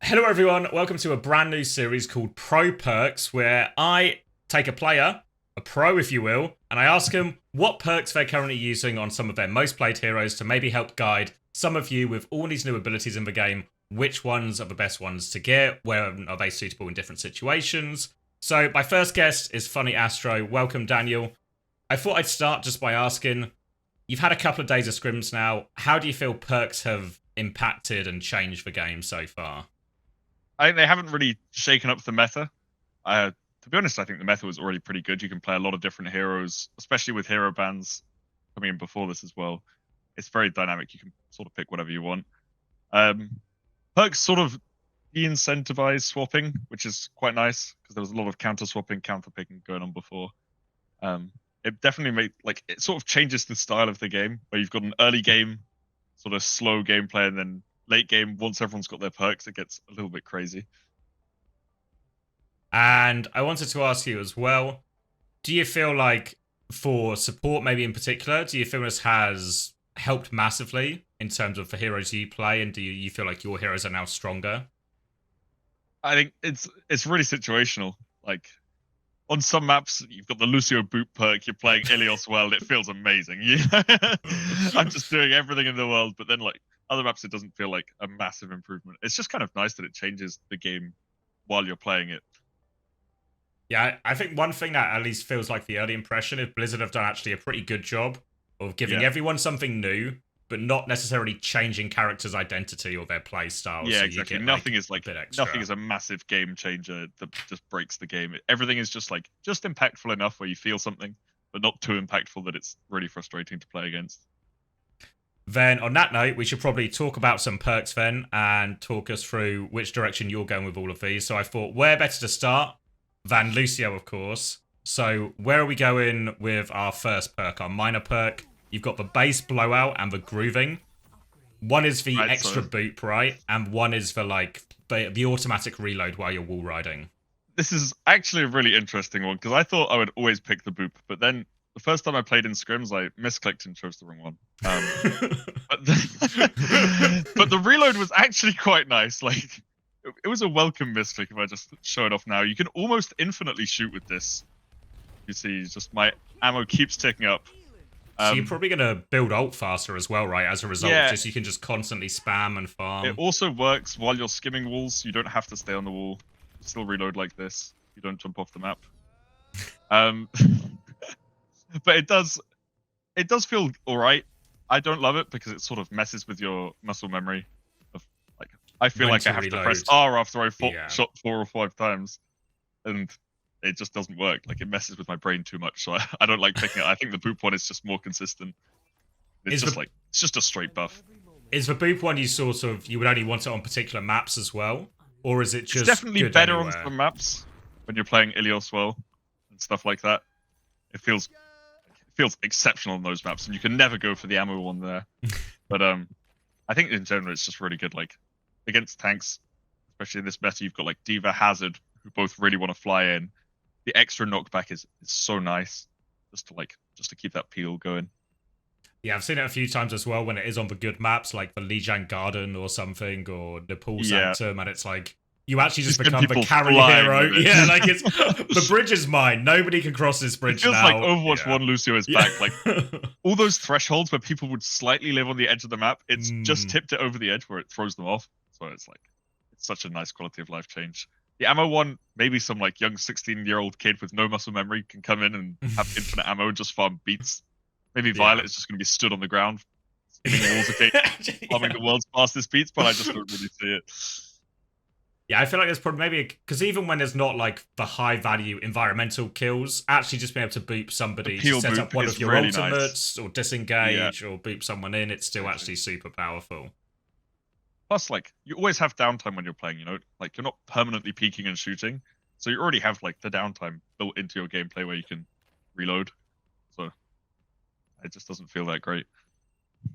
Hello everyone, welcome to a brand new series called Pro Perks, where I take a player, a pro if you will, and I ask them what perks they're currently using on some of their most played heroes to maybe help guide some of you with all these new abilities in the game, which ones are the best ones to get, where are they suitable in different situations. So my first guest is FunnyAstro. Welcome Daniel. I thought I'd start just by asking, you've had a couple of days of scrims now, how do you feel perks have impacted and changed the game so far? I think they haven't really shaken up the meta. To be honest, I think the meta was already pretty good. You can play a lot of different heroes, especially with hero bans coming in before this as well. It's very dynamic. You can sort of pick whatever you want. Perks sort of de-incentivize swapping, which is quite nice because there was a lot of counter swapping, counter picking going on before. It definitely made it sort of changes the style of the game where you've got an early game, sort of slow gameplay, and then late game, once everyone's got their perks, it gets a little bit crazy. And I wanted to ask you as well, do you feel like for support maybe in particular, do you feel this has helped massively in terms of the heroes you play, and do you feel like your heroes are now stronger? I think it's really situational. Like on some maps, you've got the Lucio boot perk, you're playing Ilios well, and it feels amazing. I'm just doing everything in the world, but then other maps, it doesn't feel like a massive improvement. It's just kind of nice that it changes the game while you're playing it. Yeah, I think one thing that at least feels like the early impression is Blizzard have done actually a pretty good job of giving everyone something new, but not necessarily changing characters' identity or their play style. Yeah, so exactly. You get, nothing is nothing is a massive game changer that just breaks the game. Everything is just impactful enough where you feel something, but not too impactful that it's really frustrating to play against. Then, on that note, we should probably talk about some perks then and talk us through which direction you're going with all of these. So I thought, where better to start than Lucio, of course. So where are we going with our first perk, our minor perk? You've got the base blowout and the grooving. One is the extra boop, right? And one is the the automatic reload while you're wall riding. This is actually a really interesting one because I thought I would always pick the boop, but then the first time I played in scrims, I misclicked and chose the wrong one. But the reload was actually quite nice. It was a welcome misclick if I just show it off now. You can almost infinitely shoot with this. You see, just my ammo keeps ticking up. So you're probably going to build ult faster as well, right? As a result, yeah, you can just constantly spam and farm. It also works while you're skimming walls. You don't have to stay on the wall. You still reload like this. You don't jump off the map. But it does feel all right. I don't love it because it sort of messes with your muscle memory. I feel like I have to press R after I shot 4 or 5 times, and it just doesn't work. It messes with my brain too much, so I don't like picking it. I think the boop one is just more consistent. It's just a straight buff. Is the boop one you would only want it on particular maps as well, or is it just? It's definitely better on some maps when you're playing Ilios well and stuff like that. It feels exceptional on those maps, and you can never go for the ammo one there. But I think in general it's just really good. Against tanks, especially in this meta, you've got Diva, Hazard, who both really want to fly in. The extra knockback is so nice, just to keep that peel going. Yeah, I've seen it a few times as well when it is on the good maps, like the Lijiang Garden or something, or Nepal Sanctum, and it's you actually just become the carry hero. Yeah, it's the bridge is mine. Nobody can cross this bridge now. It feels like Overwatch 1 Lucio is back. All those thresholds where people would slightly live on the edge of the map, it's just tipped it over the edge where it throws them off. So it's such a nice quality of life change. The ammo one, maybe some young 16-year-old kid with no muscle memory can come in and have infinite ammo and just farm beats. Maybe Violet is just going to be stood on the ground, hitting the walls farming the world's fastest beats, but I just don't really see it. Yeah, I feel like there's probably maybe because even when there's not the high value environmental kills, actually just being able to boop somebody to set up one of your really ultimates or disengage or boop someone in, it's still actually super powerful. Plus, you always have downtime when you're playing, you're not permanently peeking and shooting. So you already have the downtime built into your gameplay where you can reload. So it just doesn't feel that great.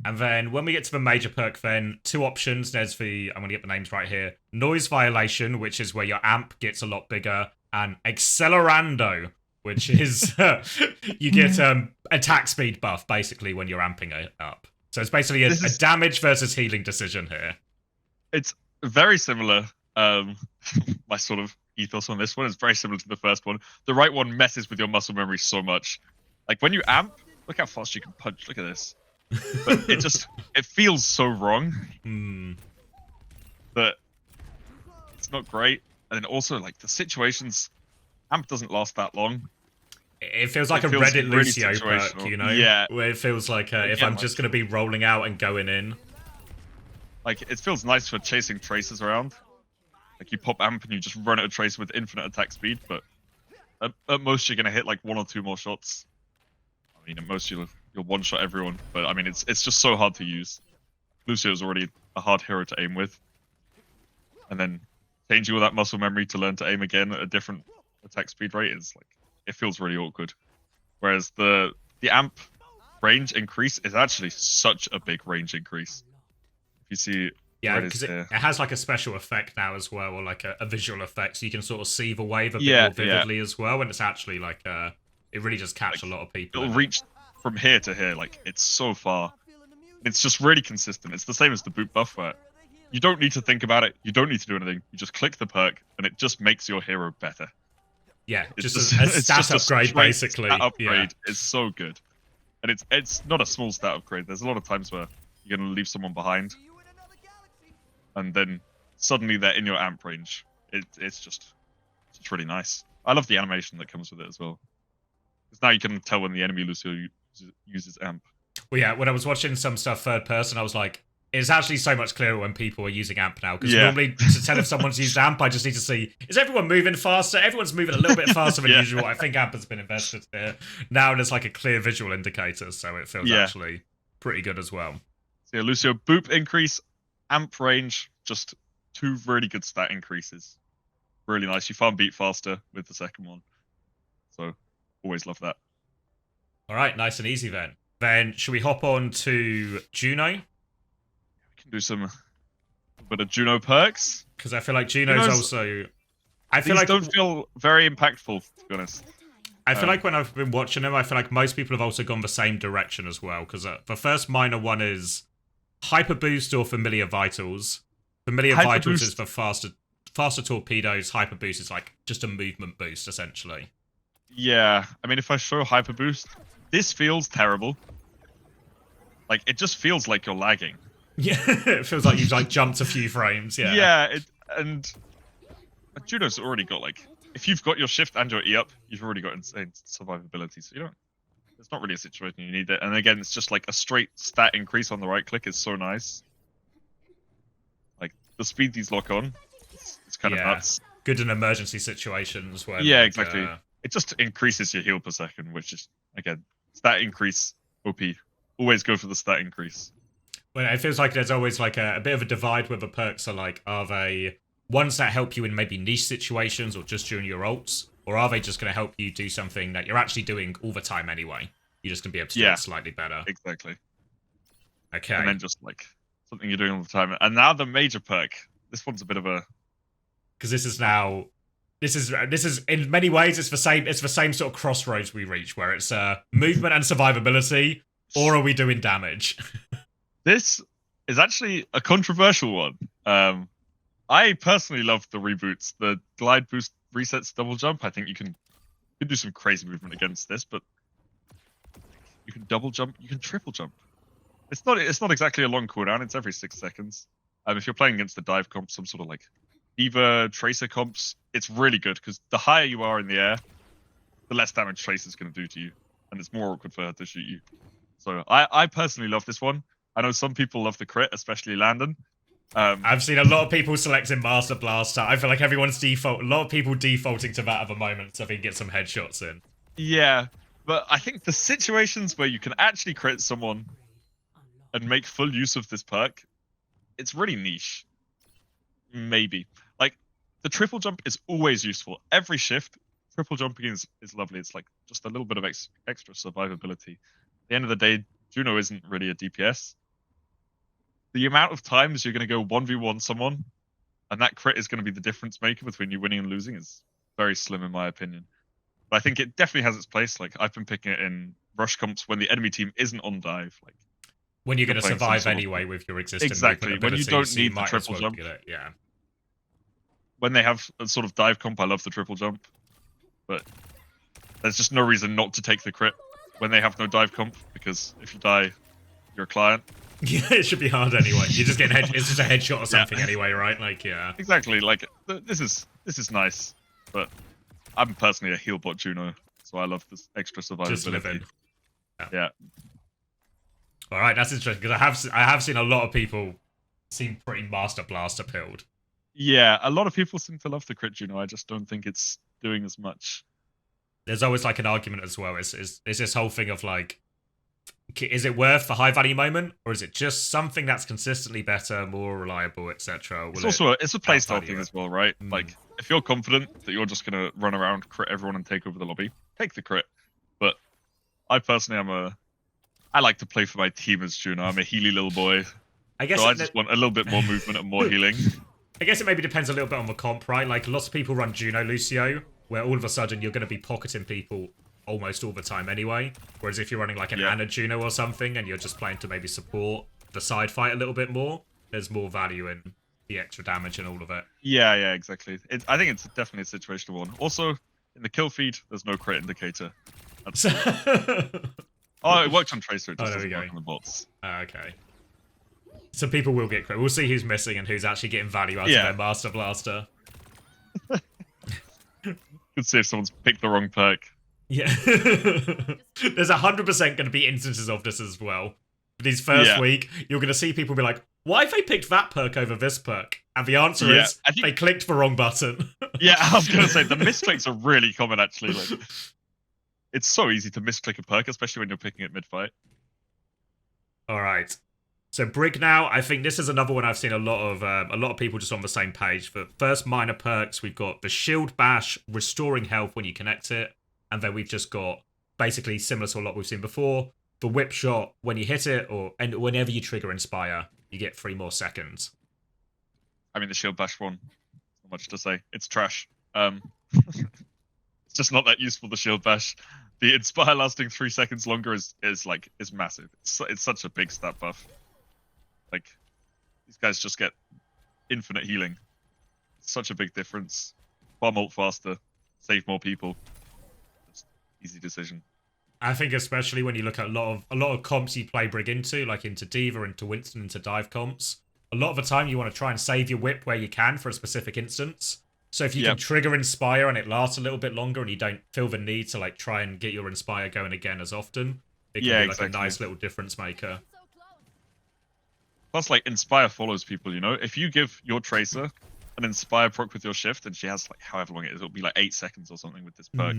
And then when we get to the major perk, then 2 options. There's I'm going to get the names right here. Noise Violation, which is where your amp gets a lot bigger, and Accelerando, which is you get attack speed buff basically when you're amping it up. So it's basically a damage versus healing decision here. It's very similar My sort of ethos on this one is very similar to the first one. The right one messes with your muscle memory so much. Like when you amp, look how fast you can punch. Look at this. But it feels so wrong that it's not great. And then also like the situations, amp doesn't last that long. It feels like a feels Reddit really Lucio perk, situational. you know? Yeah. Where it feels like if I'm just going to be rolling out and going in. Like, it feels nice for chasing traces around. Like, you pop amp and you just run at a tracer with infinite attack speed, but at most you're going to hit like 1 or 2 more shots. I mean, at most you'll one-shot everyone, but I mean, it's just so hard to use. Lucio's already a hard hero to aim with. And then changing all that muscle memory to learn to aim again at a different attack speed rate is like, it feels really awkward. Whereas the amp range increase is actually such a big range increase. If you see, yeah, because it has like a special effect now as well, or like a visual effect, so you can sort of see the wave a bit more vividly as well. And it's actually like it really does catch a lot of people. It'll reach from here to here, like it's so far. It's just really consistent. It's the same as the boot buff, where you don't need to think about it. You don't need to do anything. You just click the perk, and it just makes your hero better. Yeah, just a stat upgrade, basically. Stat upgrade is so good, and it's not a small stat upgrade. There's a lot of times where you're gonna leave someone behind, and then suddenly they're in your amp range. It's really nice. I love the animation that comes with it as well, because now you can tell when the enemy Lucio uses amp. Well, yeah, when I was watching some stuff third person, I was like, it's actually so much clearer when people are using amp now, because normally to tell if someone's used amp, I just need to see, is everyone moving faster? Everyone's moving a little bit faster than usual. I think amp has been invested here. Now there's like a clear visual indicator, so it feels actually pretty good as well. So yeah, Lucio, boop increase, amp range, just 2 really good stat increases. Really nice. You farm beat faster with the second one. So, always love that. All right, nice and easy then. Then, should we hop on to Juno? Can do some bit of Juno perks, because I feel like Juno's also. I feel these like don't feel very impactful, to be honest. I feel like when I've been watching them, I feel like most people have also gone the same direction as well. Because the first minor one is Hyper Boost or Familiar Vitals. Familiar Vitals is for faster torpedoes. Hyper Boost is like just a movement boost, essentially. Yeah, I mean, if I show Hyper Boost, this feels terrible. Like, it just feels like you're lagging. Yeah, it feels like you've like jumped a few frames. Yeah. Yeah, and Juno's already got like, if you've got your shift and your E up, you've already got insane survivability. So it's not really a situation you need it. And again, it's just like a straight stat increase on the right click is so nice. Like the speed these lock on, it's kind of nuts. Good in emergency situations where. Yeah, exactly. It just increases your heal per second, which is again stat increase. OP. Always go for the stat increase. Well, it feels like there's always like a bit of a divide where the perks are like, are they ones that help you in maybe niche situations or just during your ults? Or are they just going to help you do something that you're actually doing all the time anyway? You're just going to be able to do it slightly better. Exactly. Okay. And then just like something you're doing all the time. And now the major perk. This one's a bit of a... Because this is in many ways it's the same sort of crossroads we reach where it's movement and survivability, or are we doing damage? This is actually a controversial one. I personally love the reboots. The glide boost resets double jump. I think you can do some crazy movement against this, but you can double jump, you can triple jump. It's not exactly a long cooldown. It's every 6 seconds. If you're playing against the dive comp, some sort of like Diva Tracer comps, it's really good because the higher you are in the air, the less damage Tracer's going to do to you, and it's more awkward for her to shoot you. So I personally love this one. I know some people love the crit, especially Landon. I've seen a lot of people selecting Master Blaster. I feel like everyone's a lot of people defaulting to that at the moment so they can get some headshots in. Yeah, but I think the situations where you can actually crit someone and make full use of this perk, it's really niche. Maybe. Like, the triple jump is always useful. Every shift, triple jumping is lovely. It's like just a little bit of extra survivability. At the end of the day, Juno isn't really a DPS. The amount of times you're going to go 1v1 someone, and that crit is going to be the difference maker between you winning and losing, is very slim in my opinion. But I think it definitely has its place. Like, I've been picking it in rush comps when the enemy team isn't on dive. Like, when you're going to survive anyway with your existing movement when you don't so need the might as triple well jump. get it. Yeah. when they have a sort of dive comp, I love the triple jump, but there's just no reason not to take the crit when they have no dive comp, because if you die, you're a client. Yeah, it should be hard anyway. You're just getting it's just a headshot or something anyway, right? Like, yeah. Exactly. Like this is nice, but I'm personally a heal bot Juno, so I love this extra survivability. Just living. Yeah. All right, that's interesting because I have seen a lot of people seem pretty Master Blaster pilled. Yeah, a lot of people seem to love the crit Juno. I just don't think it's doing as much. There's always like an argument as well. Is this whole thing of like, is it worth the high value moment, or is it just something that's consistently better, more reliable, etc.? It's also it's a playstyle thing as well, right? Like if you're confident that you're just gonna run around, crit everyone, and take over the lobby, take the crit. But I personally I like to play for my team as Juno. I'm a healy little boy. I just want a little bit more movement and more healing. I guess it maybe depends a little bit on the comp, right? Like lots of people run Juno Lucio, where all of a sudden you're going to be pocketing people almost all the time anyway. Whereas if you're running like an Ana Juno or something, and you're just playing to maybe support the side fight a little bit more, there's more value in the extra damage and all of it. Yeah, exactly. I think it's definitely a situational one. Also, in the kill feed, there's no crit indicator. Oh, it works on Tracer. It just doesn't work on the bots. Okay. So people will get crit. We'll see who's missing and who's actually getting value out of their Master Blaster. Could see if someone's picked the wrong perk. Yeah. There's 100% going to be instances of this as well. For these first week, you're going to see people be like, why have they picked that perk over this perk? And the answer is, they clicked the wrong button. Yeah, I was going to say, the misclicks are really common, actually. Like, it's so easy to misclick a perk, especially when you're picking it mid-fight. All right. So Brig now, I think this is another one I've seen a lot of people just on the same page. For first minor perks, we've got the Shield Bash, restoring health when you connect it. And then we've just got, basically similar to a lot we've seen before, the Whip Shot, when you hit it, and whenever you trigger Inspire, you get 3 more seconds. I mean, the Shield Bash one, not much to say. It's trash. It's just not that useful, the Shield Bash. The Inspire lasting 3 seconds longer is massive. It's such a big stat buff. Like, these guys just get infinite healing. It's such a big difference. Farm ult faster, save more people. Just easy decision. I think especially when you look at a lot of comps you play Brig into, like into D.Va, into Winston, into dive comps, a lot of the time you want to try and save your whip where you can for a specific instance. So if you can trigger Inspire and it lasts a little bit longer and you don't feel the need to like try and get your Inspire going again as often, it can be like a nice little difference maker. Plus, like, Inspire follows people, you know? If you give your Tracer an Inspire proc with your shift, and she has, like, however long it is, it'll be like 8 seconds or something with this perk,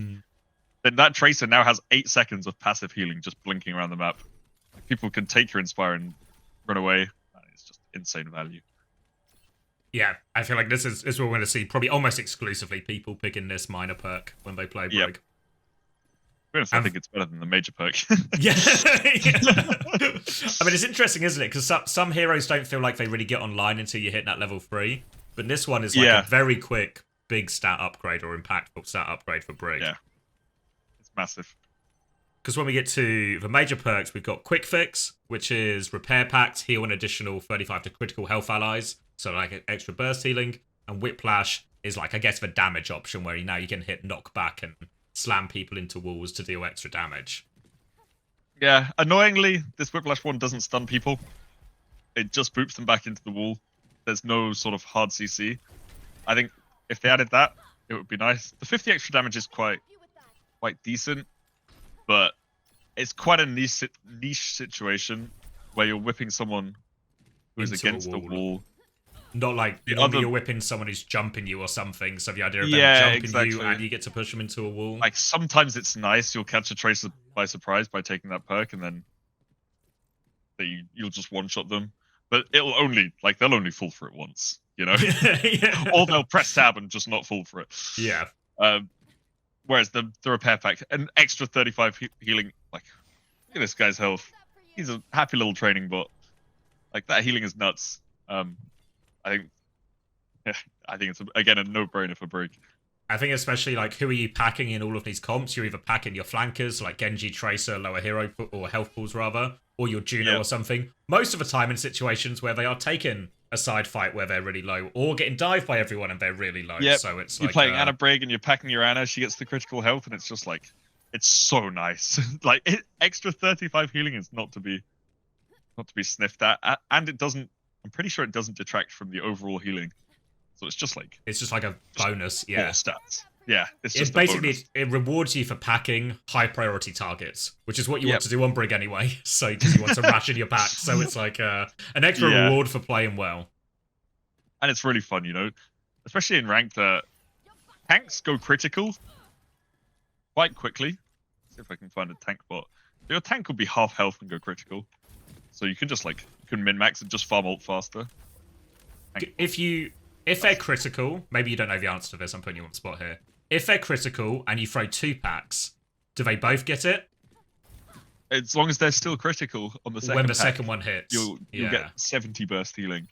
then that Tracer now has 8 seconds of passive healing just blinking around the map. Like, people can take your Inspire and run away. It's just insane value. Yeah, I feel like this is what we're going to see probably almost exclusively people picking this minor perk when they play Brig. I think it's better than the major perk. Yeah. I mean, it's interesting, isn't it? Because some heroes don't feel like they really get online until you hit that level 3. But this one is like a very quick, big stat upgrade or impactful stat upgrade for Brig. Yeah. It's massive. Because when we get to the major perks, we've got Quick Fix, which is Repair Pact, heal an additional 35 to critical health allies. So like extra burst healing. And Whiplash is like, I guess, the damage option where now you can hit knockback and slam people into walls to deal extra damage. Yeah, annoyingly, this Whiplash one doesn't stun people. It just boops them back into the wall. There's no sort of hard CC. I think if they added that, it would be nice. The 50 extra damage is quite decent, but it's quite a niche situation where you're whipping someone who's against the wall. Not like you're whipping someone who's jumping you or something, so the idea of them jumping you and you get to push them into a wall. Like, sometimes it's nice, you'll catch a Tracer by surprise by taking that perk, and then you'll just one-shot them. But they'll only fall for it once, you know? Or they'll press tab and just not fall for it. Yeah. Whereas the Repair Pack, an extra 35 healing, like, look at this guy's health. He's a happy little training bot. Like, that healing is nuts. I think it's, again, a no-brainer for Brig. I think especially, like, who are you packing in all of these comps? You're either packing your flankers, like Genji, Tracer, lower hero, or health pools, rather, or your Juno or something. Most of the time in situations where they are taking a side fight where they're really low, or getting dived by everyone and they're really low. Yep. So it's you're like playing Anna Brig and you're packing your Anna. She gets the critical health, and it's just like it's so nice. Like extra 35 healing is not to be sniffed at, and it doesn't. I'm pretty sure it doesn't detract from the overall healing. So it's just like a bonus. Yeah. Stats. Yeah, it's just basically it rewards you for packing high priority targets, which is what you want to do on Brig anyway. So because you want to ration your pack, so it's like an extra reward for playing well. And it's really fun, you know, especially in ranked. Tanks go critical quite quickly. Let's see if I can find a tank bot. Your tank will be half health and go critical, so you can just like min max and just farm ult faster. If they're critical, maybe you don't know the answer to this. I'm putting you on the spot here. If they're critical and you throw 2 packs, do they both get it? As long as they're still critical on the second when the pack, second one hits, you'll get 70 burst healing.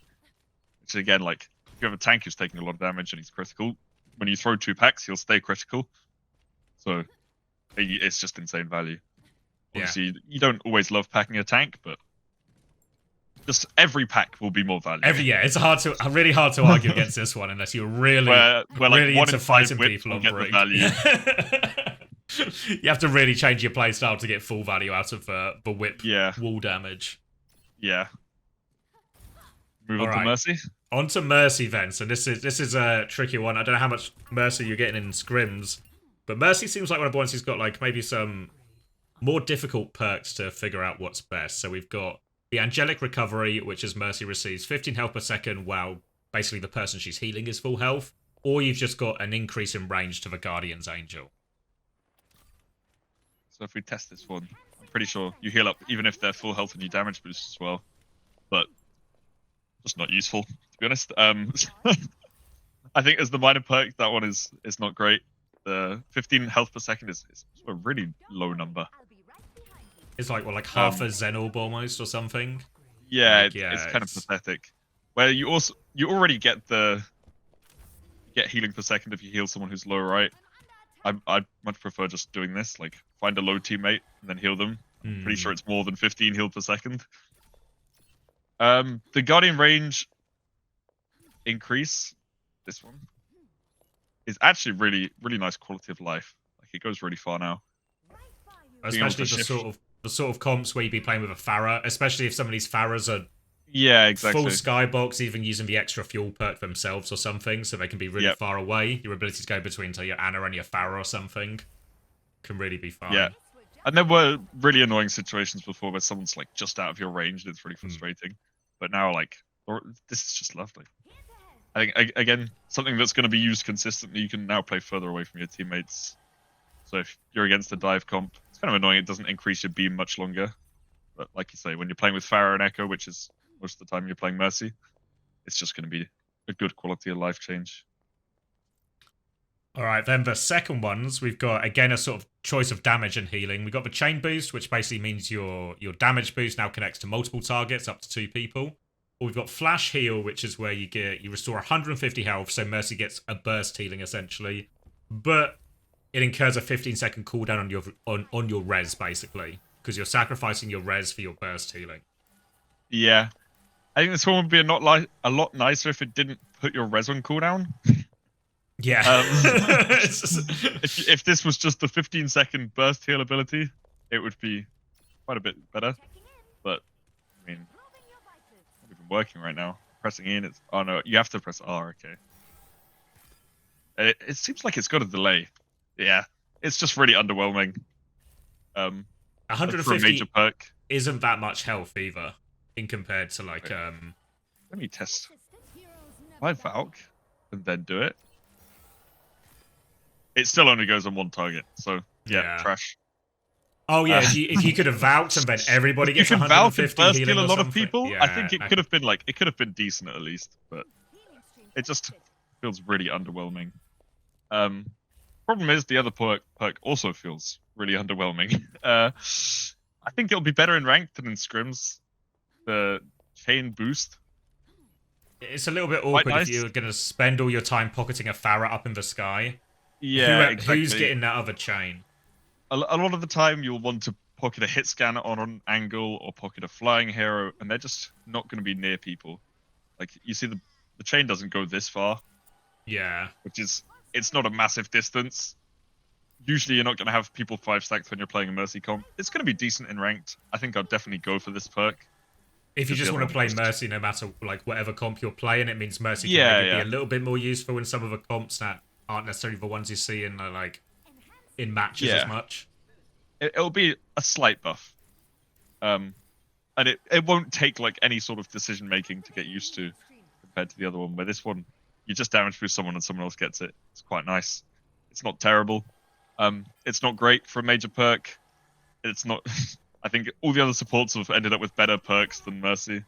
Which again, like if you have a tank who's taking a lot of damage and he's critical, when you throw 2 packs, he'll stay critical. So it's just insane value. Obviously, you don't always love packing a tank, but just every pack will be more valuable. It's really hard to argue against this one unless you're really really into fighting people on Brig. You have to really change your playstyle to get full value out of the whip wall damage. Yeah. Move on to Mercy. On to Mercy then. So this is a tricky one. I don't know how much Mercy you're getting in scrims, but Mercy seems like one of the ones who's got like maybe some more difficult perks to figure out what's best. So we've got the Angelic Recovery, which is Mercy receives 15 health per second while basically the person she's healing is full health, or you've just got an increase in range to the Guardian's Angel. So if we test this one, I'm pretty sure you heal up even if they're full health and you damage boost as well, but just not useful, to be honest. I think as the minor perk, that one is not great. The 15 health per second is a really low number. It's like half a Zen Orb almost or something. Yeah, it's kind of pathetic. Where you already get healing per second if you heal someone who's low, right? I'd much prefer just doing this, like find a low teammate and then heal them. Pretty sure it's more than 15 heal per second. The Guardian range increase, this one, is actually really nice quality of life. Like it goes really far now. Especially the sort of comps where you'd be playing with a Pharah, especially if some of these Pharahs are full skybox, even using the extra fuel perk themselves or something, so they can be really far away. Your ability to go between your Anna and your Pharah or something can really be fun. Yeah, and there were really annoying situations before where someone's like just out of your range and it's really frustrating. But now, like, this is just lovely. I think, again, something that's going to be used consistently, you can now play further away from your teammates. So if you're against a dive comp, it's kind of annoying. It doesn't increase your beam much longer. But like you say, when you're playing with Pharah and Echo, which is most of the time you're playing Mercy, it's just going to be a good quality of life change. All right, then the second ones, we've got, again, a sort of choice of damage and healing. We've got the chain boost, which basically means your damage boost now connects to multiple targets, up to 2 people. Or we've got flash heal, which is where you restore 150 health, so Mercy gets a burst healing, essentially. But it incurs a 15-second cooldown on your res, basically, because you're sacrificing your res for your burst healing. Yeah. I think this one would be a lot nicer if it didn't put your res on cooldown. Yeah. If this was just the 15-second burst heal ability, it would be quite a bit better. But, I mean, it's not even working right now. Pressing in, it's... Oh, no, you have to press R, okay. It seems like it's got a delay. Yeah, it's just really underwhelming. 150 for a major perk isn't that much health either, in compared to, like... Let me test my Valk and then do it. It still only goes on one target, so yeah. Trash. Oh yeah, if you could have Valked and then everybody gets 150 burst healing heal a lot of people, I think it could have been decent at least, but it just feels really underwhelming. Problem is the other perk also feels really underwhelming. I think it'll be better in ranked than in scrims. The chain boost. It's a little bit awkward if you're going to spend all your time pocketing a Pharah up in the sky. Yeah, exactly. Who's getting that other chain? A lot of the time, you'll want to pocket a hit scanner on an angle or pocket a flying hero, and they're just not going to be near people. Like, you see the chain doesn't go this far. Yeah. Which is, it's not a massive distance. Usually you're not going to have people 5 stacks when you're playing a Mercy comp. It's going to be decent in ranked. I think I'd definitely go for this perk. If you just want to play Mercy no matter like whatever comp you're playing, it means Mercy can maybe be a little bit more useful in some of the comps that aren't necessarily the ones you see in like in matches as much. It'll be a slight buff. And it won't take like any sort of decision making to get used to compared to the other one, where this one you just damage boost someone and someone else gets it. It's quite nice. It's not terrible. It's not great for a major perk. It's not. I think all the other supports have ended up with better perks than Mercy.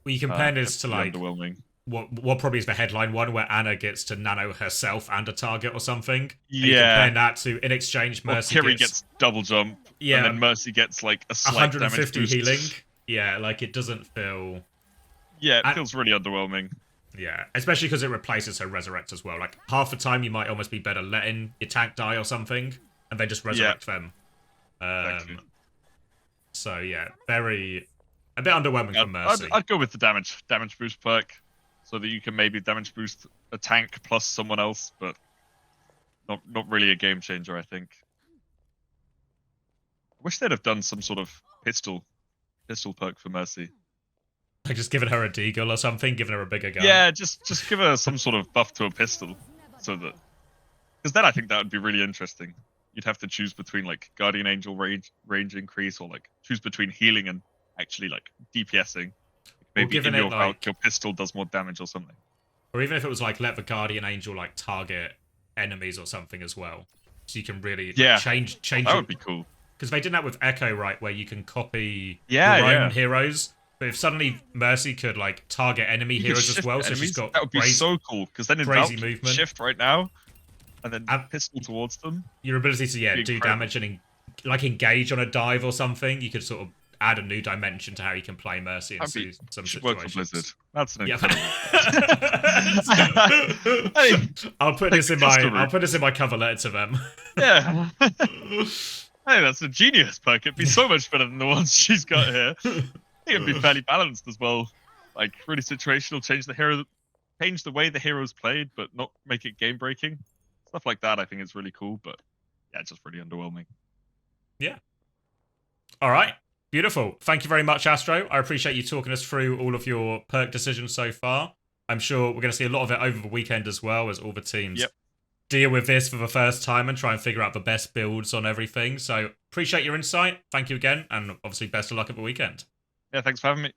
Well, you compare this to like underwhelming. What probably is the headline one where Anna gets to nano herself and a target or something. Yeah. You compare that to in exchange Mercy gets double jump. Yeah. And then Mercy gets like a slight 150 damage boost. healing. Yeah, like it doesn't feel. Yeah, it feels really underwhelming. Yeah, especially because it replaces her resurrect as well. Like half the time, you might almost be better letting your tank die or something, and then just resurrect them. Exactly. So yeah, a bit underwhelming for Mercy. I'd go with the damage boost perk, so that you can maybe damage boost a tank plus someone else, but not really a game changer, I think. I wish they'd have done some sort of pistol perk for Mercy. Like just giving her a deagle or something, giving her a bigger gun. Yeah, just give her some sort of buff to a pistol, so that, because then I think that would be really interesting. You'd have to choose between like Guardian Angel range increase, or like choose between healing and actually like DPSing. Maybe in your pistol does more damage or something. Or even if it was like let the Guardian Angel like target enemies or something as well, so you can really change. That would be cool. Because they did that with Echo, right, where you can copy your own heroes. But if suddenly Mercy could like target enemy heroes as well, so she's got that would be so cool. Because then in crazy movement, shift right now, and then pistol towards them. Your ability to do damage and like engage on a dive or something, you could sort of add a new dimension to how you can play Mercy in some situations. That's an incredible. I'll put this in my cover letter to them. Yeah. Hey, that's a genius perk. It'd be so much better than the ones she's got here. I think it'd be fairly balanced as well. Like really situational, change the way the hero's played, but not make it game breaking. Stuff like that I think is really cool, but yeah, it's just really underwhelming. Yeah. All right. Beautiful. Thank you very much, Astro. I appreciate you talking us through all of your perk decisions so far. I'm sure we're going to see a lot of it over the weekend as well, as all the teams deal with this for the first time and try and figure out the best builds on everything. So appreciate your insight. Thank you again. And obviously best of luck at the weekend. Yeah, thanks for having me.